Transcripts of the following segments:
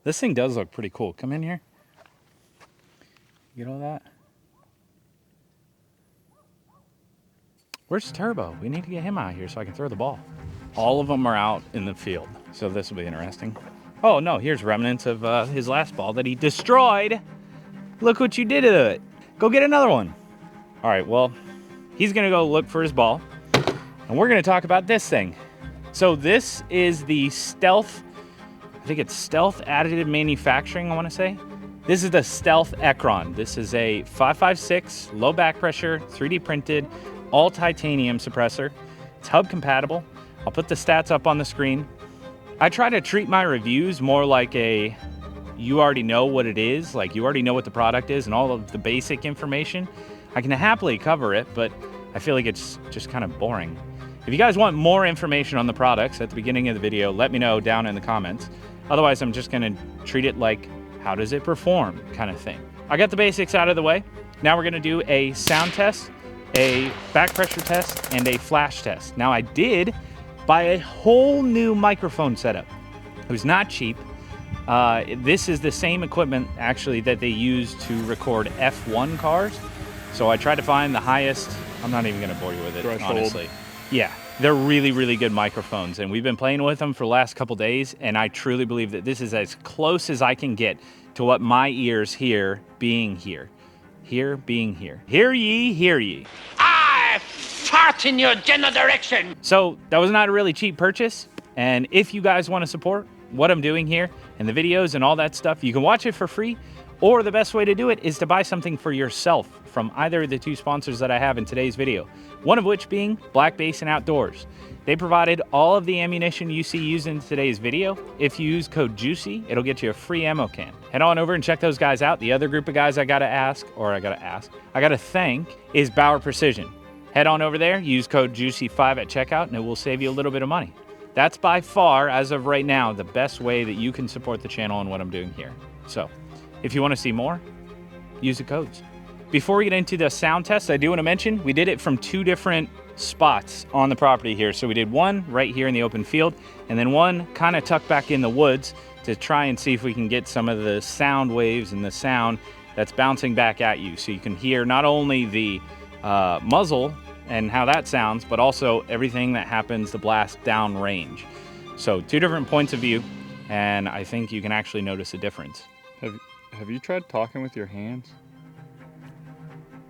This thing does look pretty cool. Come in here. Get all that? Where's Turbo? We need to get him out here so I can throw the ball. All of them are out in the field, so this will be interesting. Oh no, here's remnants of his last ball that he destroyed. Look what you did to it. Go get another one. All right, well, he's gonna go look for his ball, and we're gonna talk about this thing. So this is the Stealth, I think it's Stealth Additive Manufacturing, I wanna say. This is the Stealth Ekron. This is a 556, low back pressure, 3D printed, all titanium suppressor. It's hub compatible. I'll put the stats up on the screen. I try to treat my reviews more like a, you already know what it is, like you already know what the product is and all of the basic information. I can happily cover it, but I feel like it's just kind of boring. If you guys want more information on the products at the beginning of the video, let me know down in the comments. Otherwise, I'm just gonna treat it like, how does it perform kind of thing. I got the basics out of the way. Now we're gonna do a sound test, a back pressure test, and a flash test. Now I did buy a whole new microphone setup. It was not cheap. This is the same equipment actually that they use to record F1 cars. So I tried to find the highest, I'm not even gonna bore you with it, threshold. Honestly. Yeah, they're really, really good microphones, and we've been playing with them for the last couple days, and I truly believe that this is as close as I can get to what my ears hear being here. Here being here. Hear ye, hear ye. Fart in your general direction. So that was not a really cheap purchase. And if you guys want to support what I'm doing here and the videos and all that stuff, you can watch it for free. Or the best way to do it is to buy something for yourself from either of the two sponsors that I have in today's video. One of which being Black Basin Outdoors. They provided all of the ammunition you see used in today's video. If you use code Juicey, it'll get you a free ammo can. Head on over and check those guys out. The other group of guys I gotta thank is Bauer Precision. Head on over there, use code Juicy5 at checkout, and it will save you a little bit of money. That's by far, as of right now, the best way that you can support the channel and what I'm doing here. So, if you want to see more, use the codes. Before we get into the sound test, I do want to mention, we did it from two different spots on the property here. So we did one right here in the open field, and then one kind of tucked back in the woods to try and see if we can get some of the sound waves and the sound that's bouncing back at you. So you can hear not only the muzzle and how that sounds, but also everything that happens to blast down range. So two different points of view, and I think you can actually notice a difference. Have you tried talking with your hands?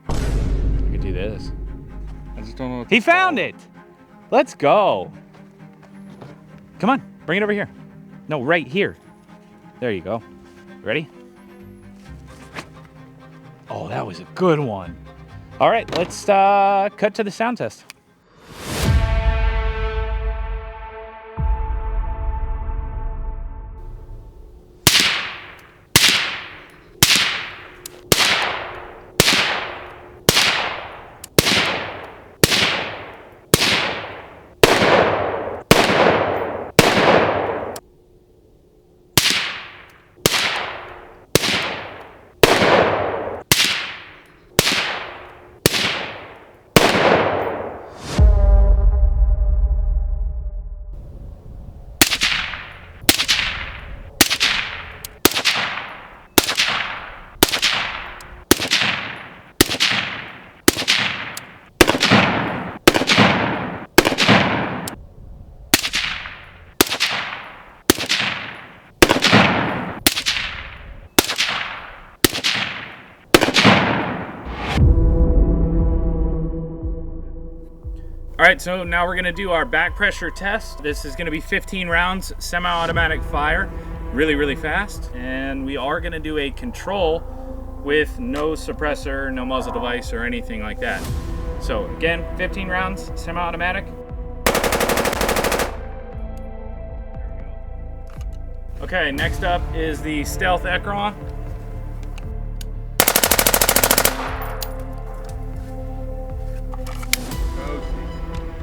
I could do this. I just don't know what He found it! Let's go. Come on, bring it over here. No, right here. There you go. Ready? Oh, that was a good one. All right, let's cut to the sound test. All right, so now we're gonna do our back pressure test. This is gonna be 15 rounds, semi-automatic fire, really, really fast. And we are gonna do a control with no suppressor, no muzzle device or anything like that. So again, 15 rounds, semi-automatic. Okay, next up is the Stealth Ekron.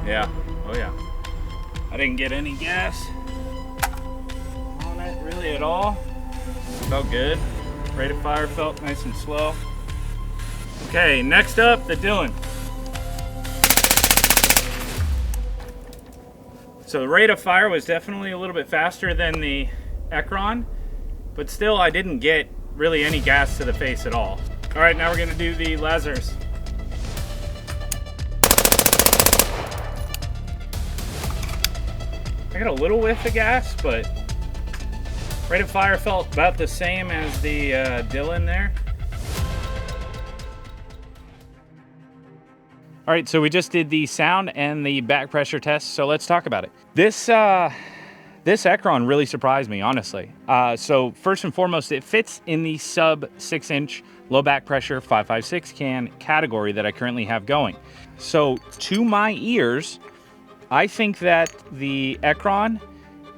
Yeah, oh yeah. I didn't get any gas on it really at all. Felt good. Rate of fire felt nice and slow. Okay, next up, the Dillon. So the rate of fire was definitely a little bit faster than the Ekron. but still I didn't get really any gas to the face at all. All right, now we're gonna do the Lazarus. I got a little whiff of gas, but rate of fire felt about the same as the Dillon there. All right, so we just did the sound and the back pressure test, so let's talk about it. This Ekron really surprised me, honestly. So first and foremost, it fits in the sub 6-inch low back pressure 556 can category that I currently have going. So to my ears, I think that the Ekron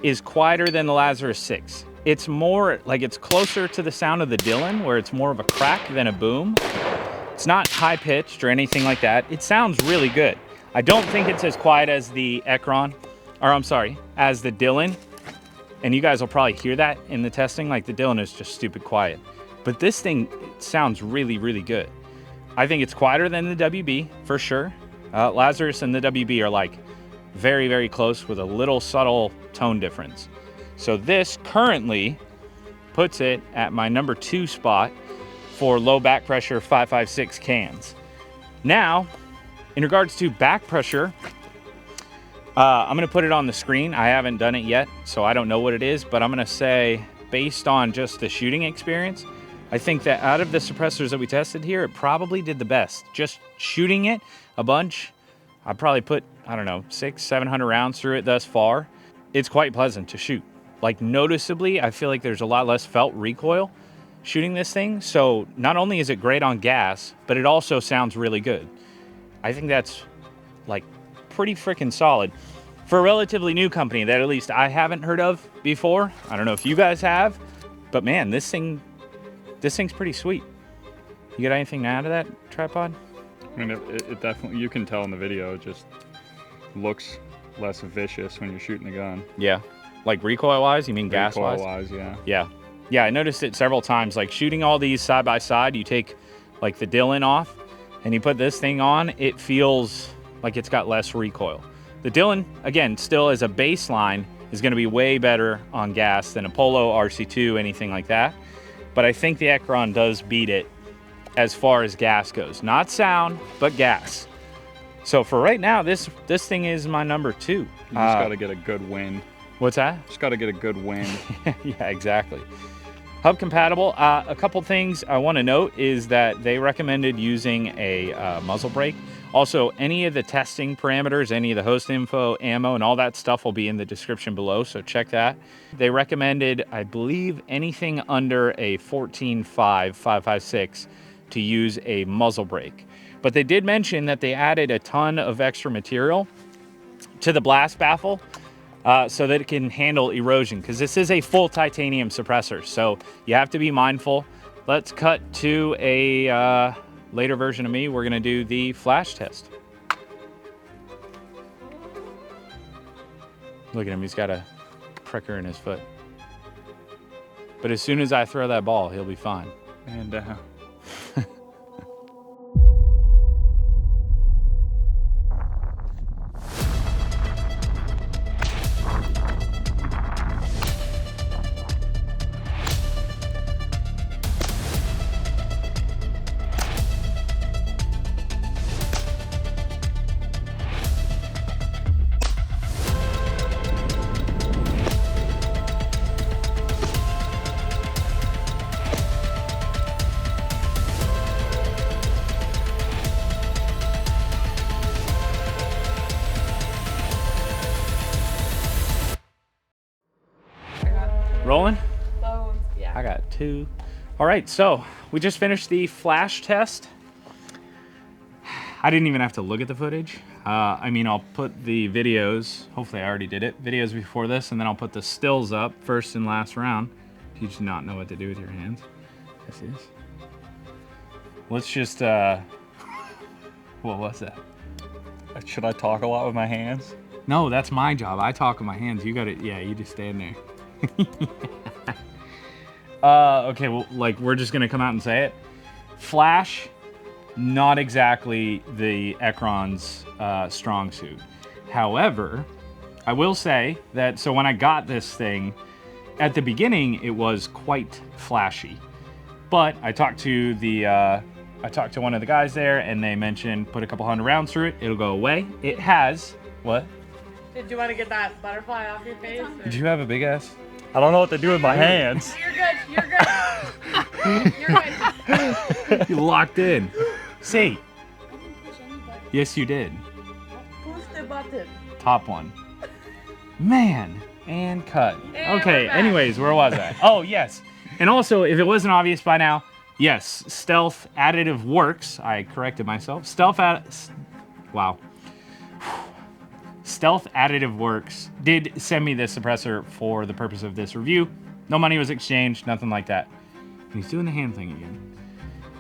is quieter than the Lazarus 6. It's more like, it's closer to the sound of the Dillon, where it's more of a crack than a boom. It's not high pitched or anything like that. It sounds really good. I don't think it's as quiet as the Ekron, or I'm sorry, as the Dillon. And you guys will probably hear that in the testing, like the Dillon is just stupid quiet. But this thing sounds really, really good. I think it's quieter than the WB for sure. Lazarus and the WB are like very, very close with a little subtle tone difference. So this currently puts it at my number 2 spot for low back pressure 556 cans. Now, in regards to back pressure, I'm gonna put it on the screen. I haven't done it yet, so I don't know what it is, but I'm gonna say, based on just the shooting experience, I think that out of the suppressors that we tested here, it probably did the best. Just shooting it a bunch, I probably put, I don't know, 600-700 rounds through it thus far. It's quite pleasant to shoot. Like noticeably, I feel like there's a lot less felt recoil shooting this thing. So not only is it great on gas, but it also sounds really good. I think that's like pretty freaking solid for a relatively new company that at least I haven't heard of before. I don't know if you guys have, but man, this thing's pretty sweet. You got anything to add to that, Tripod? I mean, it definitely, you can tell in the video, it just looks less vicious when you're shooting the gun. Yeah. Like recoil-wise? You mean gas-wise? Recoil-wise, yeah. Yeah. Yeah, I noticed it several times. Like shooting all these side by side, you take like the Dillon off and you put this thing on, it feels like it's got less recoil. The Dillon, again, still as a baseline, is gonna be way better on gas than a Polo, RC2, anything like that. But I think the Ekron does beat it as far as gas goes. Not sound, but gas. So for right now, this thing is my number 2. You just gotta get a good wind. What's that? Just gotta get a good wind. Yeah, exactly. Hub compatible. A couple things I want to note is that they recommended using a muzzle brake. Also, any of the testing parameters, any of the host info, ammo, and all that stuff will be in the description below, so check that. They recommended, I believe, anything under a 14.5 5.56 to use a muzzle brake. But they did mention that they added a ton of extra material to the blast baffle so that it can handle erosion, because this is a full titanium suppressor, so you have to be mindful. Let's cut to a later version of me. We're gonna do the flash test. Look at him, he's got a pricker in his foot. But as soon as I throw that ball, he'll be fine. And Rolling? Bones, yeah. I got 2. All right, so we just finished the flash test. I didn't even have to look at the footage. I mean, I'll put the videos, hopefully I already did it, videos before this, and then I'll put the stills up first and last round. You do not know what to do with your hands. This is. Let's just, what was that? should I talk a lot with my hands? No, that's my job. I talk with my hands. You got it. Yeah, you just stand there. Okay, well, like, we're just gonna come out and say it. Flash, not exactly the Ekron's strong suit. However, I will say that, so when I got this thing, at the beginning, it was quite flashy. But I talked to one of the guys there, and they mentioned put a couple 100 rounds through it. It'll go away. It has, what? Did you want to get that butterfly off your face? Or? Did you have a big ass? I don't know what to do with my hands. You're good. You're good. You locked in. See. Yes, you did. Push the button. Top one. Man. And cut. And Okay, we're back. anyways, where was I? Oh, yes. And also, if it wasn't obvious by now, yes, Stealth Additive Works. I corrected myself. Stealth Additive Works did send me this suppressor for the purpose of this review. No money was exchanged, nothing like that. He's doing the hand thing again.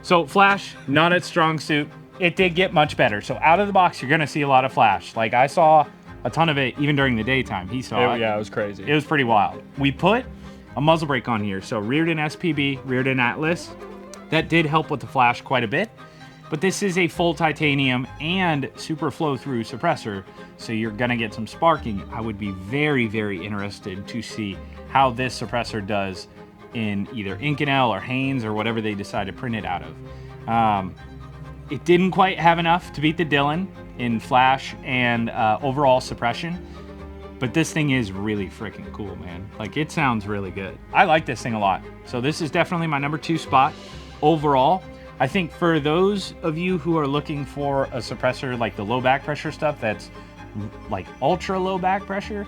So flash, not its strong suit. It did get much better. So out of the box, you're gonna see a lot of flash. Like I saw a ton of it even during the daytime. He saw it. Yeah, it was crazy. It was pretty wild. We put a muzzle brake on here. So Rearden SPB, Rearden Atlas. That did help with the flash quite a bit. But this is a full titanium and super flow through suppressor. So you're gonna get some sparking. I would be very, very interested to see how this suppressor does in either Inconel or Haynes or whatever they decide to print it out of. It didn't quite have enough to beat the Dillon in flash and overall suppression. But this thing is really freaking cool, man. Like, it sounds really good. I like this thing a lot. So this is definitely my number 2 spot overall. I think for those of you who are looking for a suppressor like the low back pressure stuff that's like ultra low back pressure,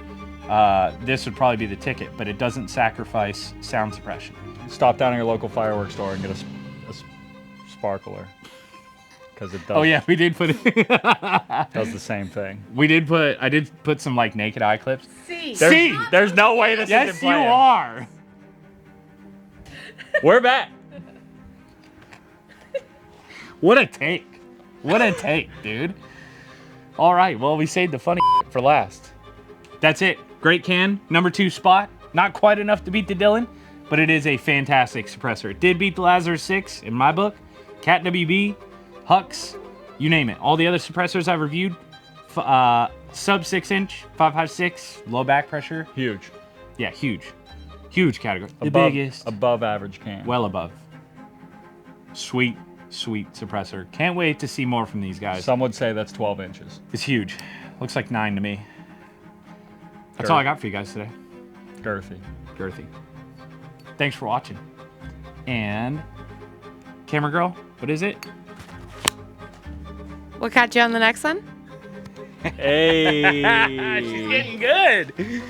this would probably be the ticket, but it doesn't sacrifice sound suppression. Stop down at your local fireworks store and get a sparkler. Because it does. Oh yeah, we did put it. Does the same thing. I did put some like naked eye clips. See. There's no way this Yes, isn't you playing. are. We're back. What a take. What a take, dude. All right, well, we saved the funny for last. That's it. Great can, number 2 spot. Not quite enough to beat the Dillon, but it is a fantastic suppressor. It did beat the Lazarus 6 in my book. Cat WB, Hux, you name it. All the other suppressors I've reviewed, sub 6-inch, 556, low back pressure. Huge. Yeah, huge. Huge category. The Above, biggest. above average can. Well above. Sweet, sweet suppressor. Can't wait to see more from these guys. Some would say that's 12 inches. It's huge. Looks like 9 to me. That's all I got for you guys today. Girthy. Girthy. Thanks for watching. And camera girl, what is it? We'll catch you on the next one. Hey. She's getting good.